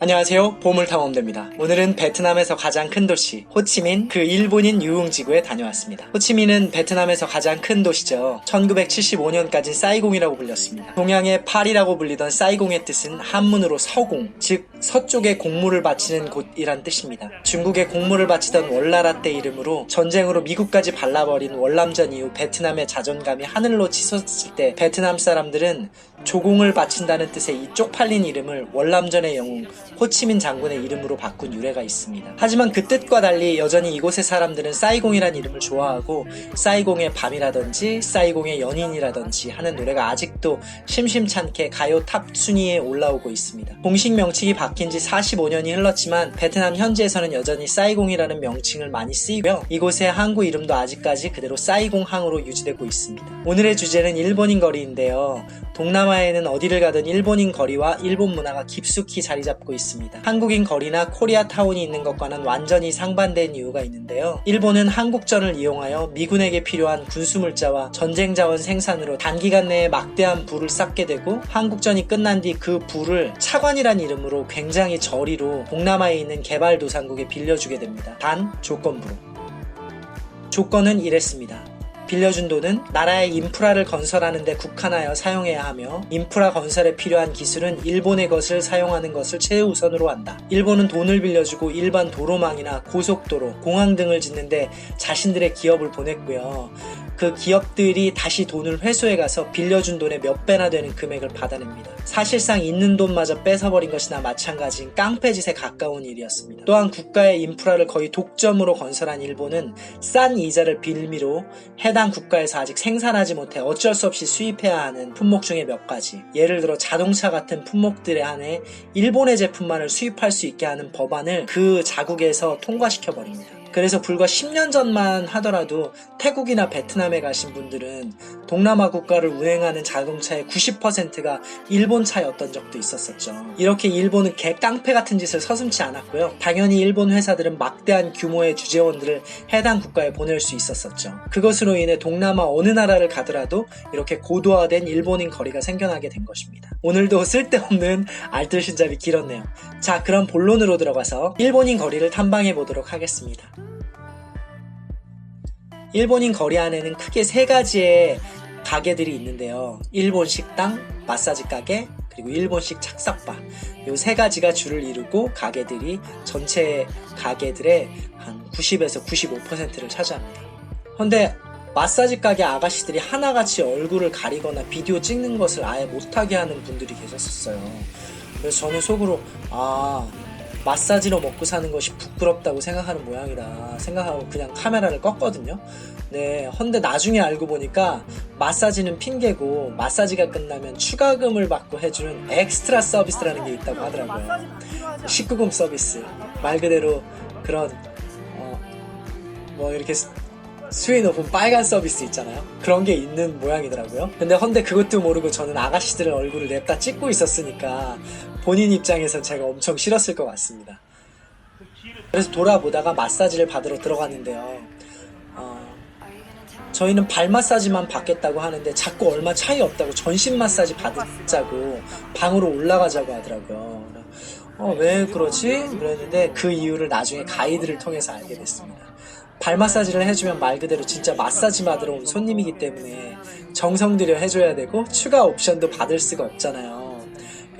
안녕하세요, 보물탐험대입니다. 오늘은 베트남에서 가장 큰 도시 호치민, 그 일본인 유흥지구에 다녀왔습니다. 호치민은 베트남에서 가장 큰 도시죠. 1975년까지 사이공이라고 불렸습니다. 동양의 파리라고 불리던 사이공의 뜻은 한문으로 서공, 즉 서쪽에 공물을 바치는 곳이란 뜻입니다. 중국에 공물을 바치던 월나라 때 이름으로 전쟁으로 미국까지 발라버린 월남전 이후 베트남의 자존감이 하늘로 치솟을 때 베트남 사람들은 조공을 바친다는 뜻의 이 쪽팔린 이름을 월남전의 영웅 호치민 장군의 이름으로 바꾼 유래가 있습니다. 하지만 그 뜻과 달리 여전히 이곳의 사람들은 사이공이란 이름을 좋아하고 사이공의 밤이라든지 사이공의 연인이라든지 하는 노래가 아직도 심심찮게 가요 탑 순위에 올라오고 있습니다. 공식 명칭이 바뀐 지 45년이 흘렀지만 베트남 현지에서는 여전히 사이공이라는 명칭을 많이 쓰이고요. 이곳의 항구 이름도 아직까지 그대로 사이공항으로 유지되고 있습니다. 오늘의 주제는 일본인 거리인데요. 동남아에는 어디를 가든 일본인 거리와 일본 문화가 깊숙이 자리 잡고 있습니다. 한국인 거리나 코리아타운이 있는 것과는 완전히 상반된 이유가 있는데요. 일본은 한국전을 이용하여 미군에게 필요한 군수물자와 전쟁자원 생산으로 단기간 내에 막대한 부를 쌓게 되고 한국전이 끝난 뒤 그 부를 차관이란 이름으로 굉장히 저리로 동남아에 있는 개발도상국에 빌려주게 됩니다. 단 조건부로. 조건은 이랬습니다. 빌려준 돈은 나라의 인프라를 건설하는 데 국한하여 사용해야 하며 인프라 건설에 필요한 기술은 일본의 것을 사용하는 것을 최우선으로 한다. 일본은 돈을 빌려주고 일반 도로망이나 고속도로, 공항 등을 짓는데 자신들의 기업을 보냈고요. 그 기업들이 다시 돈을 회수해가서 빌려준 돈의 몇 배나 되는 금액을 받아냅니다. 사실상 있는 돈마저 뺏어버린 것이나 마찬가지인 깡패짓에 가까운 일이었습니다. 또한 국가의 인프라를 거의 독점으로 건설한 일본은 싼 이자를 빌미로 해당 국가에서 아직 생산하지 못해 어쩔 수 없이 수입해야 하는 품목 중에 몇 가지, 예를 들어 자동차 같은 품목들에 한해 일본의 제품만을 수입할 수 있게 하는 법안을 그 자국에서 통과시켜버립니다. 그래서 불과 10년 전만 하더라도 태국이나 베트남에 가신 분들은 동남아 국가를 운행하는 자동차의 90%가 일본 차였던 적도 있었었죠. 이렇게 일본은 개깡패 같은 짓을 서슴지 않았고요. 당연히 일본 회사들은 막대한 규모의 주재원들을 해당 국가에 보낼 수 있었었죠. 그것으로 인해 동남아 어느 나라를 가더라도 이렇게 고도화된 일본인 거리가 생겨나게 된 것입니다. 오늘도 쓸데없는 알뜰신잡이 길었네요. 자, 그럼 본론으로 들어가서 일본인 거리를 탐방해 보도록 하겠습니다. 일본인 거리 안에는 크게 세 가지의 가게들이 있는데요. 일본 식당, 마사지 가게, 그리고 일본식 착석바, 이 세 가지가 줄을 이루고 가게들이 전체 가게들의 한 90에서 95%를 차지합니다. 그런데 마사지 가게 아가씨들이 하나같이 얼굴을 가리거나 비디오 찍는 것을 아예 못하게 하는 분들이 계셨었어요. 그래서 저는 속으로 마사지로 먹고 사는 것이 부끄럽다고 생각하는 모양이다 생각하고 그냥 카메라를 껐거든요. 네, 헌데 나중에 알고 보니까 마사지는 핑계고 마사지가 끝나면 추가금을 받고 해주는 엑스트라 서비스라는 게 있다고 하더라고요. 19금 서비스, 말 그대로 그런 이렇게 수위 높은 빨간 서비스 있잖아요. 그런 게 있는 모양이더라고요. 근데 헌데 그것도 모르고 저는 아가씨들 얼굴을 냅다 찍고 있었으니까 본인 입장에서 제가 엄청 싫었을 것 같습니다. 그래서 돌아보다가 마사지를 받으러 들어갔는데요. 저희는 발 마사지만 받겠다고 하는데 자꾸 얼마 차이 없다고 전신 마사지 받자고 방으로 올라가자고 하더라고요. 왜 그러지? 그랬는데 그 이유를 나중에 가이드를 통해서 알게 됐습니다. 발 마사지를 해주면 말 그대로 진짜 마사지 받으러 온 손님이기 때문에 정성 들여 해줘야 되고 추가 옵션도 받을 수가 없잖아요.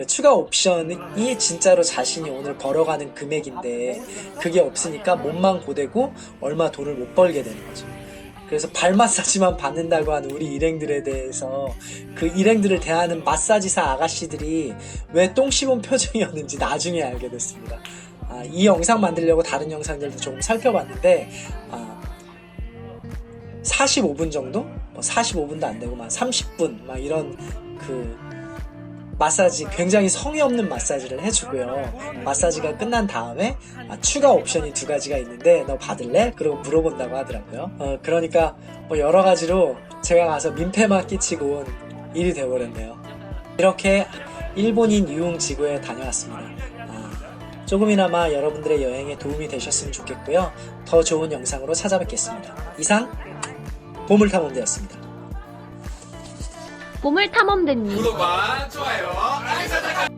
추가 옵션이 진짜로 자신이 오늘 벌어가는 금액인데 그게 없으니까 몸만 고되고 얼마 돈을 못 벌게 되는 거죠. 그래서 발 마사지만 받는다고 하는 우리 일행들에 대해서 그 일행들을 대하는 마사지사 아가씨들이 왜 똥 씹은 표정이었는지 나중에 알게 됐습니다. 이 영상 만들려고 다른 영상들도 조금 살펴봤는데 45분 정도? 45분도 안 되고 30분 이런 마사지, 굉장히 성의 없는 마사지를 해주고요. 마사지가 끝난 다음에 추가 옵션이 2가지가 있는데 너 받을래? 그러고 물어본다고 하더라고요. 그러니까 여러 가지로 제가 가서 민폐만 끼치고 온 일이 되어버렸네요. 이렇게 일본인 유흥지구에 다녀왔습니다. 조금이나마 여러분들의 여행에 도움이 되셨으면 좋겠고요. 더 좋은 영상으로 찾아뵙겠습니다. 이상 보물탐험대였습니다. 보물탐험대님 구독과 좋아요, 알림 설정